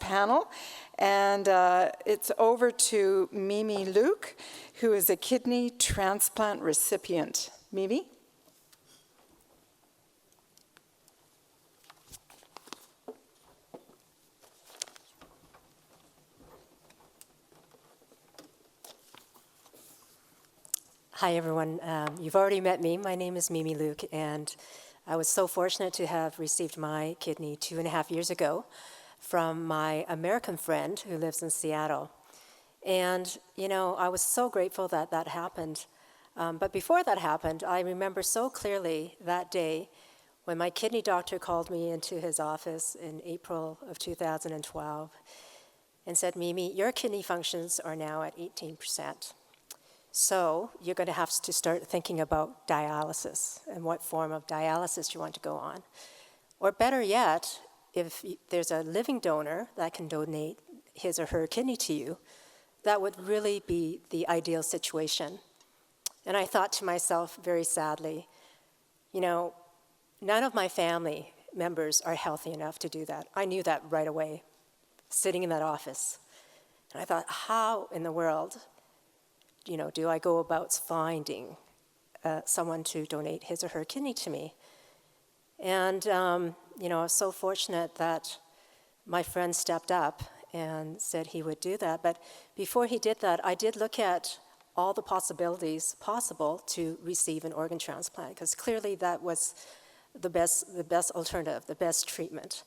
panel. And it's over to Mimi Luke, who is a kidney transplant recipient. Mimi? Hi, everyone. You've already met me. My name is Mimi Luke, and I was so fortunate to have received my kidney 2.5 years ago from my American friend who lives in Seattle. And, you know, I was so grateful that that happened. But before that happened, I remember so clearly that day when my kidney doctor called me into his office in April of 2012 and said, Mimi, your kidney functions are now at 18%. So you're going to have to start thinking about dialysis and what form of dialysis you want to go on. Or better yet, if there's a living donor that can donate his or her kidney to you, that would really be the ideal situation. And I thought to myself very sadly, you know, none of my family members are healthy enough to do that. I knew that right away, sitting in that office. And I thought, how in the world do I go about finding someone to donate his or her kidney to me? And, I was so fortunate that my friend stepped up and said he would do that. But before he did that, I did look at all the possibilities possible to receive an organ transplant, because clearly that was the best alternative, the best treatment.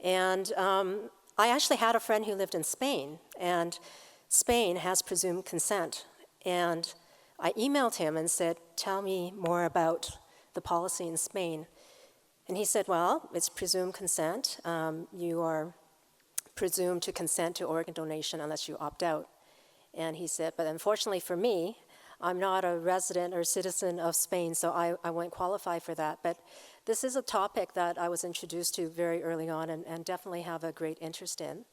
And I actually had a friend who lived in Spain, and Spain has presumed consent. And I emailed him and said, tell me more about the policy in Spain. And he said, well, it's presumed consent. You are presumed to consent to organ donation unless you opt out. And he said, but unfortunately for me, I'm not a resident or citizen of Spain, so I won't qualify for that. But this is a topic that I was introduced to very early on and definitely have a great interest in.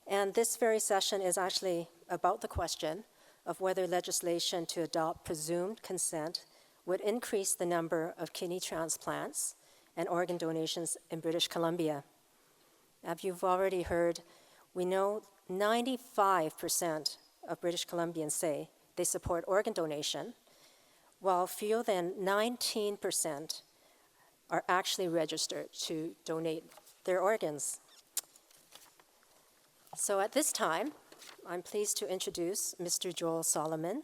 And this very session is actually about the question of whether legislation to adopt presumed consent would increase the number of kidney transplants and organ donations in British Columbia. As you've already heard, we know 95% of British Columbians say they support organ donation, while fewer than 19% are actually registered to donate their organs. So at this time, I'm pleased to introduce Mr. Joel Solomon,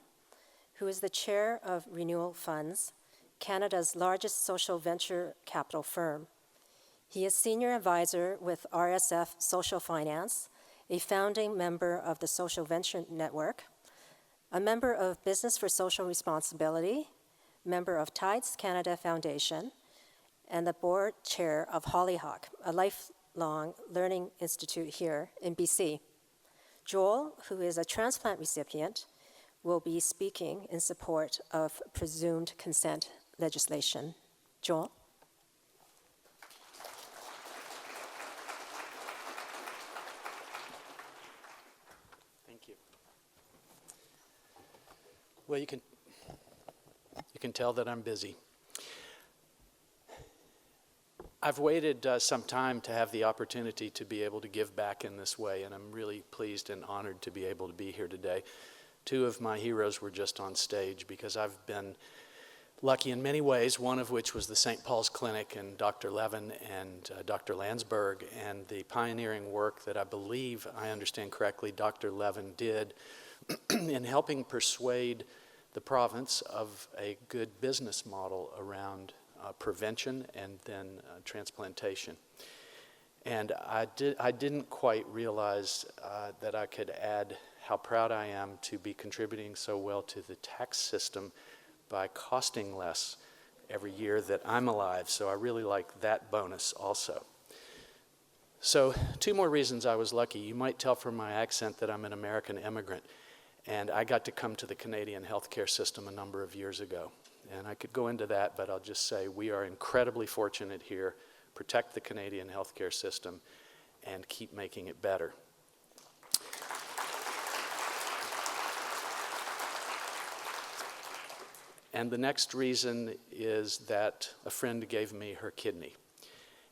who is the chair of Renewal Funds, Canada's largest social venture capital firm. He is senior advisor with RSF Social Finance, a founding member of the Social Venture Network, a member of Business for Social Responsibility, member of Tides Canada Foundation, and the board chair of Hollyhock, a lifelong learning institute here in BC. Joel, who is a transplant recipient, will be speaking in support of presumed consent legislation. Joel? Thank you. Well, you can tell that I'm busy. I've waited some time to have the opportunity to be able to give back in this way, and I'm really pleased and honored to be able to be here today. Two of my heroes were just on stage because I've been lucky in many ways, one of which was the St. Paul's Clinic and Dr. Levin and Dr. Landsberg, and the pioneering work that I believe, I understand correctly, Dr. Levin did in helping persuade the province of a good business model around prevention and then transplantation. And I didn't quite realize that I could add how proud I am to be contributing so well to the tax system by costing less every year that I'm alive. So I really like that bonus also. So 2 more reasons I was lucky. You might tell from my accent that I'm an American immigrant, and I got to come to the Canadian healthcare system a number of years ago. And I could go into that, but I'll just say we are incredibly fortunate here. Protect the Canadian healthcare system and keep making it better. And the next reason is that a friend gave me her kidney.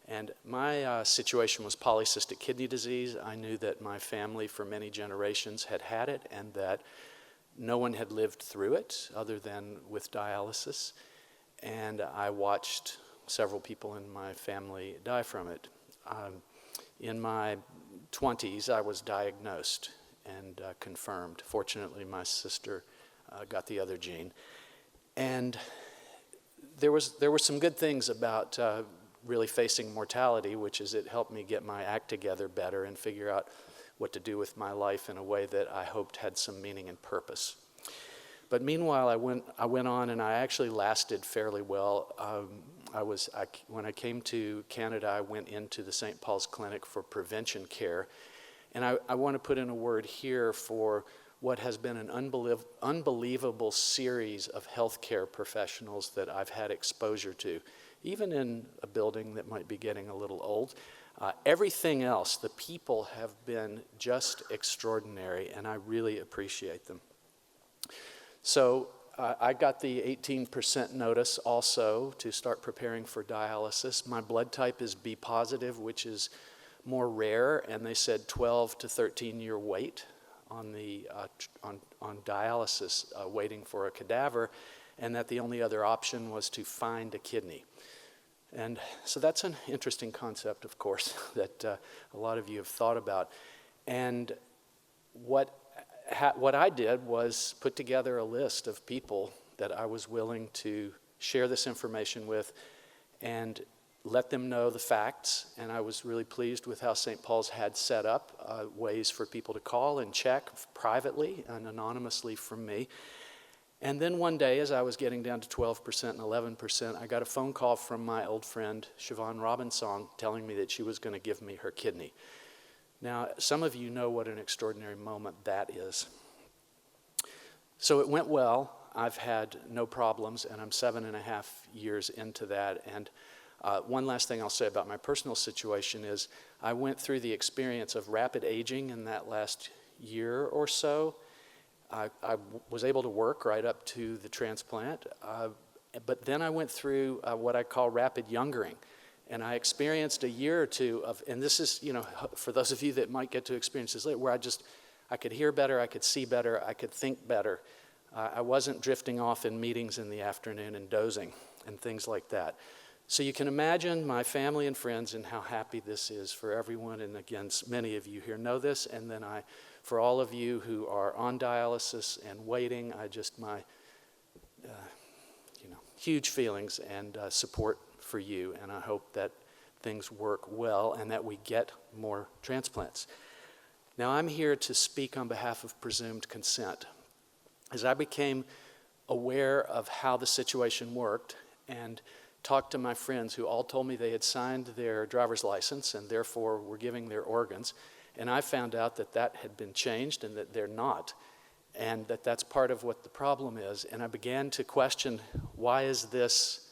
And my situation was polycystic kidney disease. I knew that my family for many generations had had it and that no one had lived through it other than with dialysis. And I watched several people in my family die from it. In my 20s, I was diagnosed and confirmed. Fortunately, my sister got the other gene. And there were some good things about really facing mortality, which is it helped me get my act together better and figure out what to do with my life in a way that I hoped had some meaning and purpose. But meanwhile, I went on and I actually lasted fairly well. When I came to Canada, I went into the St. Paul's Clinic for prevention care. And I want to put in a word here for what has been an unbelievable series of healthcare professionals that I've had exposure to, even in a building that might be getting a little old. Everything else, the people have been just extraordinary, and I really appreciate them. So I got the 18% notice also to start preparing for dialysis. My blood type is B positive, which is more rare, and they said 12 to 13-year wait on the on dialysis, waiting for a cadaver, and that the only other option was to find a kidney. And so that's an interesting concept, of course, that a lot of you have thought about. And what I did was put together a list of people that I was willing to share this information with and let them know the facts. And I was really pleased with how St. Paul's had set up ways for people to call and check privately and anonymously from me. And then one day, as I was getting down to 12% and 11%, I got a phone call from my old friend, Siobhan Robinson, telling me that she was going to give me her kidney. Now, some of you know what an extraordinary moment that is. So it went well. I've had no problems, and I'm 7.5 years into that. And one last thing I'll say about my personal situation is I went through the experience of rapid aging in that last year or so. I was able to work right up to the transplant, but then I went through what I call rapid youngering. And I experienced a year or two of, and this is, for those of you that might get to experience this later, where I could hear better, I could see better, I could think better. I wasn't drifting off in meetings in the afternoon and dozing and things like that. So you can imagine my family and friends and how happy this is for everyone. And again, many of you here know this. And then for all of you who are on dialysis and waiting, my huge feelings and support for you, and I hope that things work well and that we get more transplants. Now, I'm here to speak on behalf of Presumed Consent. As I became aware of how the situation worked and talked to my friends who all told me they had signed their driver's license and therefore were giving their organs, and I found out that that had been changed and that they're not, and that that's part of what the problem is, and I began to question, why is this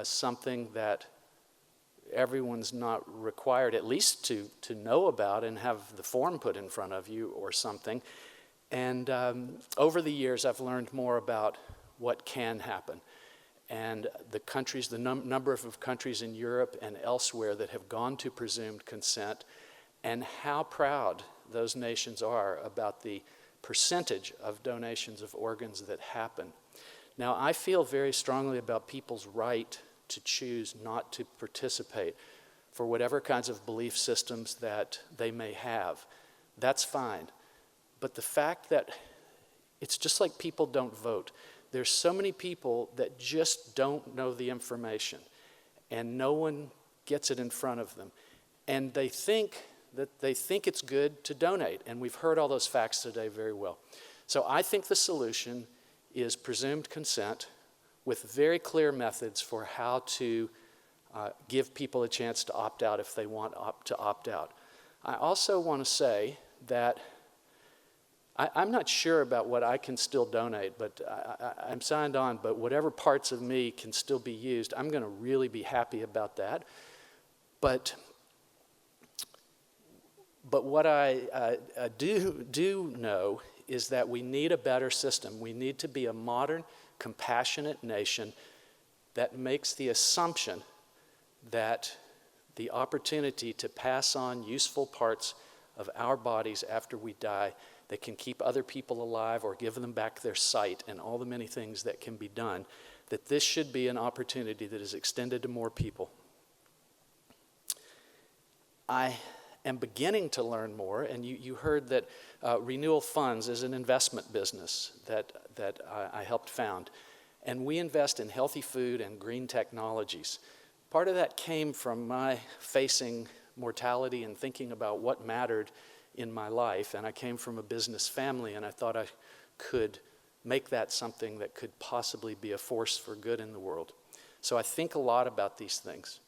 something that everyone's not required at least to know about and have the form put in front of you or something. And over the years, I've learned more about what can happen. And the countries, the number of countries in Europe and elsewhere that have gone to presumed consent, and how proud those nations are about the percentage of donations of organs that happen. Now, I feel very strongly about people's right to choose not to participate for whatever kinds of belief systems that they may have. That's fine. But the fact that it's just like people don't vote. There's so many people that just don't know the information, and no one gets it in front of them. And they think it's good to donate, and we've heard all those facts today very well. So I think the solution is presumed consent with very clear methods for how to give people a chance to opt out if they want to opt out. I also want to say that I'm not sure about what I can still donate, but I'm signed on, but whatever parts of me can still be used, I'm going to really be happy about that. But what I do know is that we need a better system. We need to be a modern, compassionate nation that makes the assumption that the opportunity to pass on useful parts of our bodies after we die that can keep other people alive or give them back their sight and all the many things that can be done, that this should be an opportunity that is extended to more people. I am beginning to learn more, and you heard that Renewal Funds is an investment business that I helped found. And we invest in healthy food and green technologies. Part of that came from my facing mortality and thinking about what mattered in my life. And I came from a business family, and I thought I could make that something that could possibly be a force for good in the world. So I think a lot about these things.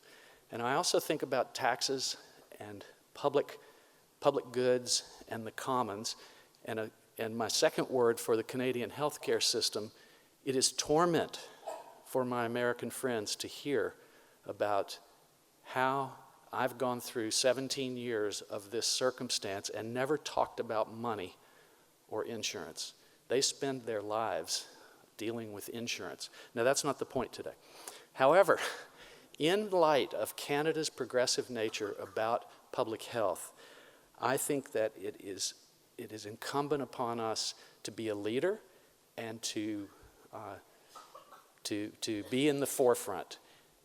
And I also think about taxes and public goods and the commons. And my second word for the Canadian healthcare system, it is torment for my American friends to hear about how I've gone through 17 years of this circumstance and never talked about money or insurance. They spend their lives dealing with insurance. Now, that's not the point today. However, in light of Canada's progressive nature about public health, I think that it is incumbent upon us to be a leader and to be in the forefront,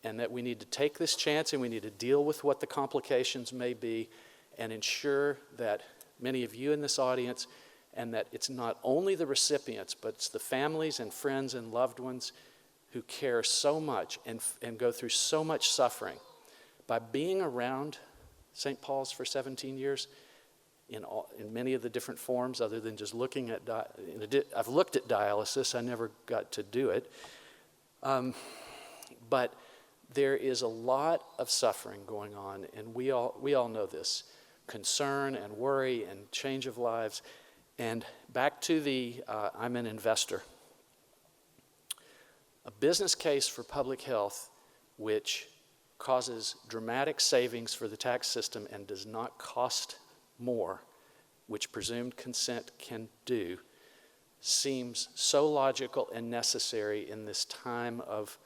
and that we need to take this chance and we need to deal with what the complications may be and ensure that many of you in this audience, and that it's not only the recipients, but it's the families and friends and loved ones who care so much and go through so much suffering. By being around St. Paul's for 17 years, in many of the different forms, other than just looking at, I've looked at dialysis, I never got to do it. But there is a lot of suffering going on, and we all know this. Concern and worry and change of lives. And back to I'm an investor. A business case for public health which causes dramatic savings for the tax system and does not cost more, which presumed consent can do, seems so logical and necessary in this time of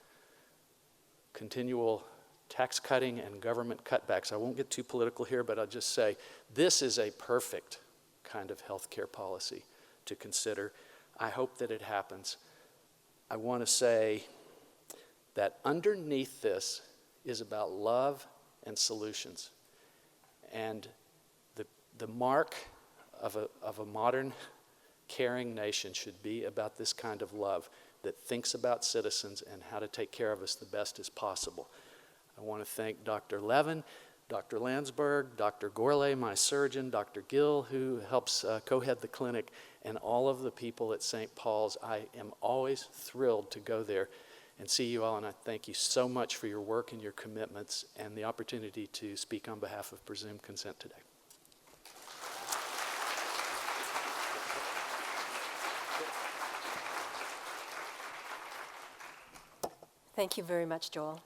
continual tax cutting and government cutbacks. I won't get too political here, but I'll just say this is a perfect kind of healthcare policy to consider. I hope that it happens. I want to say that underneath this is about love and solutions. And the mark of a modern, caring nation should be about this kind of love that thinks about citizens and how to take care of us the best as possible. I want to thank Dr. Levin, Dr. Landsberg, Dr. Gourlay, my surgeon, Dr. Gill, who helps co-head the clinic, and all of the people at St. Paul's. I am always thrilled to go there and see you all, and I thank you so much for your work and your commitments and the opportunity to speak on behalf of Presumed Consent today. Thank you very much, Joel.